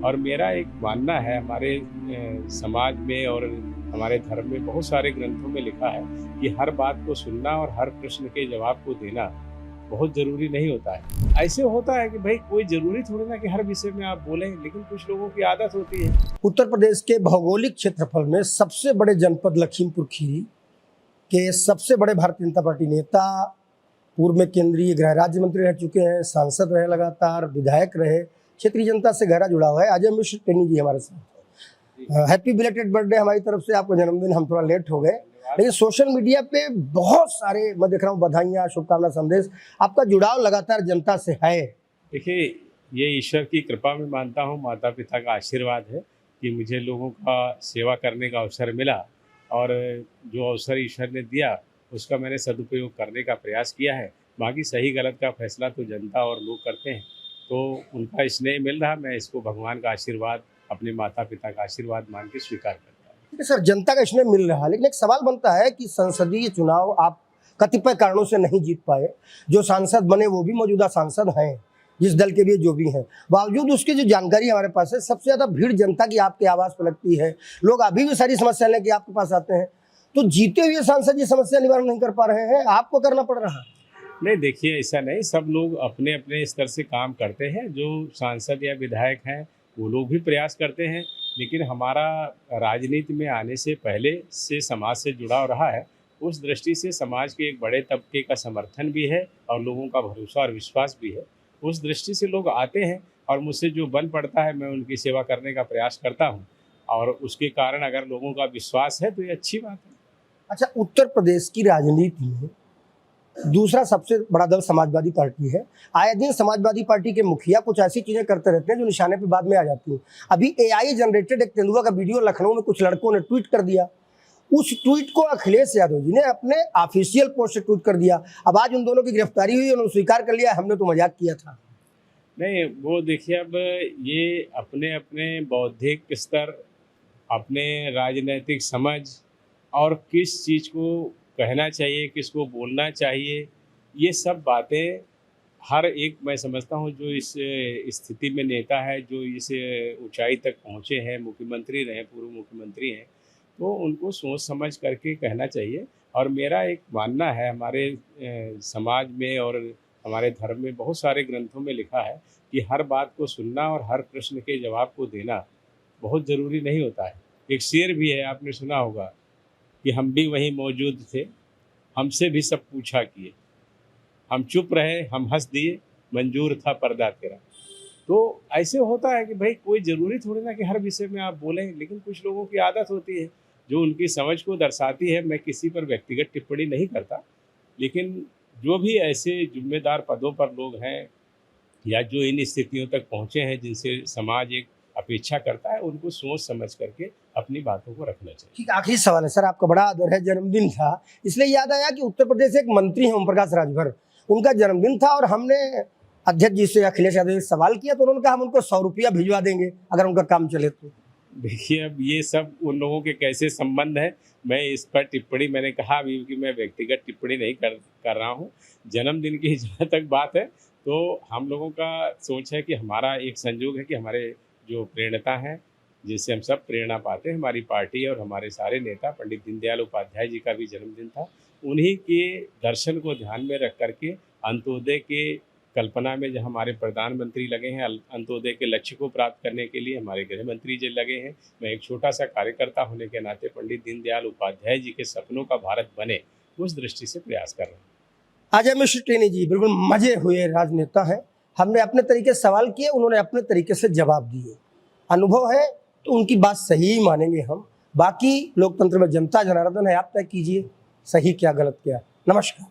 और मेरा एक मानना है, हमारे समाज में और हमारे धर्म में बहुत सारे ग्रंथों में लिखा है कि हर बात को सुनना और हर प्रश्न के जवाब को देना बहुत जरूरी नहीं होता है। ऐसे होता है कि भाई कोई जरूरी थोड़ी ना कि हर विषय में आप बोलें, लेकिन कुछ लोगों की आदत होती है। उत्तर प्रदेश के भौगोलिक क्षेत्रफल में सबसे बड़े जनपद लखीमपुर खीरी के सबसे बड़े भारतीय जनता पार्टी नेता, पूर्व में केंद्रीय गृह राज्य मंत्री रह चुके हैं, सांसद रहे, लगातार विधायक रहे, क्षेत्रीय जनता से गहरा जुड़ा हुआ है अजय मिश्र टेनी जी हमारे साथ। हैप्पी बिलेटेड बर्थडे हमारी तरफ से, आपका जन्मदिन। हम थोड़ा लेट हो गए, लेकिन सोशल मीडिया पे बहुत सारे मैं देख रहा हूँ बधाइयाँ, शुभकामना संदेश। आपका जुड़ाव लगातार जनता से है। देखिए, ये ईश्वर की कृपा में मानता हूँ, माता पिता का आशीर्वाद है कि मुझे लोगों का सेवा करने का अवसर मिला और जो अवसर ईश्वर ने दिया उसका मैंने सदुपयोग करने का प्रयास किया है। बाकी सही गलत का फैसला तो जनता और लोग करते हैं, तो उनका स्नेह मिल रहा, मैं इसको भगवान का आशीर्वाद, अपने माता पिता का आशीर्वाद मान के स्वीकार करता हूँ। ठीक है सर, जनता का इसमें मिल रहा है, लेकिन एक सवाल बनता है कि संसदीय चुनाव आप कतिपय कारणों से नहीं जीत पाए। जो सांसद बने वो भी मौजूदा सांसद हैं, जिस दल के भी जो भी हैं, बावजूद उसकी जो जानकारी हमारे पास है, सबसे ज़्यादा भीड़ जनता की आपके आवाज़ पर लगती है। लोग अभी भी सारी समस्या लेके आपके पास आते हैं, तो जीते हुए सांसद ये समस्या निवारण नहीं कर पा रहे हैं, आपको करना पड़ रहा है। नहीं, देखिए ऐसा नहीं, सब लोग अपने अपने स्तर से काम करते हैं। जो सांसद या विधायक हैं वो लोग भी प्रयास करते हैं, लेकिन हमारा राजनीति में आने से पहले से समाज से जुड़ाव रहा है। उस दृष्टि से समाज के एक बड़े तबके का समर्थन भी है और लोगों का भरोसा और विश्वास भी है। उस दृष्टि से लोग आते हैं और मुझसे जो बल पड़ता है मैं उनकी सेवा करने का प्रयास करता हूँ, और उसके कारण अगर लोगों का विश्वास है तो ये अच्छी बात है। अच्छा, उत्तर प्रदेश की राजनीति में दूसरा सबसे बड़ा दल समाजवादी पार्टी है। आए दिन समाजवादी पार्टी के मुखिया कुछ ऐसी चीजें करते रहते हैं जो निशाने पे बाद में आ जाती हैं। अभी एआई जनरेटेड एक तेंदुआ का वीडियो लखनऊ में कुछ लड़कों ने ट्वीट कर दिया। उस ट्वीट को अखिलेश यादव जी ने अपने ऑफिशियल पोस्ट से ट्वीट कर दिया। अब आज उन दोनों की गिरफ्तारी हुई, उन्होंने स्वीकार कर लिया हमने तो मजाक किया था। नहीं, वो देखिए, अब ये अपने अपने बौद्धिक स्तर, अपने राजनीतिक समझ और किस चीज़ को कहना चाहिए, किसको बोलना चाहिए, ये सब बातें हर एक, मैं समझता हूँ जो इस स्थिति में नेता है, जो इस ऊंचाई तक पहुँचे हैं, मुख्यमंत्री रहे, पूर्व मुख्यमंत्री हैं, तो उनको सोच समझ करके कहना चाहिए। और मेरा एक मानना है, हमारे समाज में और हमारे धर्म में बहुत सारे ग्रंथों में लिखा है कि हर बात को सुनना और हर प्रश्न के जवाब को देना बहुत ज़रूरी नहीं होता है। एक शेर भी है, आपने सुना होगा कि हम भी वहीं मौजूद थे, हमसे भी सब पूछा किए, हम चुप रहे, हम हंस दिए, मंजूर था पर्दा तेरा। तो ऐसे होता है कि भाई कोई ज़रूरी थोड़ी ना कि हर विषय में आप बोलें, लेकिन कुछ लोगों की आदत होती है जो उनकी समझ को दर्शाती है। मैं किसी पर व्यक्तिगत टिप्पणी नहीं करता, लेकिन जो भी ऐसे जिम्मेदार पदों पर लोग हैं या जो इन स्थितियों तक पहुँचे हैं जिनसे समाज एक अपेक्षा करता है, उनको सोच समझ करके अपनी बातों को रखना चाहिए। ठीक, आखिरी सवाल है सर, आपका बड़ा आदर है, जन्मदिन था इसलिए याद आया कि उत्तर प्रदेश से एक मंत्री हैं ओम प्रकाश राजभर, उनका जन्मदिन था और हमने अध्यक्ष जी से अखिलेश यादव से सवाल किया तो उन्होंने कहा हम उनको 100 रुपया भिजवा देंगे अगर उनका काम चले तो। देखिए, अब ये सब उन लोगों के कैसे संबंध है, मैं इस पर टिप्पणी, मैंने कहा अभी कि मैं व्यक्तिगत टिप्पणी नहीं कर रहा हूँ। जन्मदिन की जहाँ तक बात है तो हम लोगों का सोच है कि हमारा एक संयोग है कि हमारे जो प्रेरणा हैं, जिससे हम सब प्रेरणा पाते हैं, हमारी पार्टी और हमारे सारे नेता, पंडित दीनदयाल उपाध्याय जी का भी जन्मदिन था। उन्हीं के दर्शन को ध्यान में रख करके अंत्योदय के कल्पना में जो हमारे प्रधानमंत्री लगे हैं, अंत्योदय के लक्ष्य को प्राप्त करने के लिए हमारे गृह मंत्री जी लगे हैं, मैं एक छोटा सा कार्यकर्ता होने के नाते पंडित दीनदयाल उपाध्याय जी के सपनों का भारत बने, उस दृष्टि से प्रयास कर रहे हैं। अजय मिश्र टेनी जी बिल्कुल मजे हुए राजनेता हैं। हमने अपने तरीके से सवाल किए, उन्होंने अपने तरीके से जवाब दिए। अनुभव है तो उनकी बात सही ही मानेंगे हम। बाकी लोकतंत्र में जनता जनार्दन है, आप तय कीजिए सही क्या गलत क्या। नमस्कार।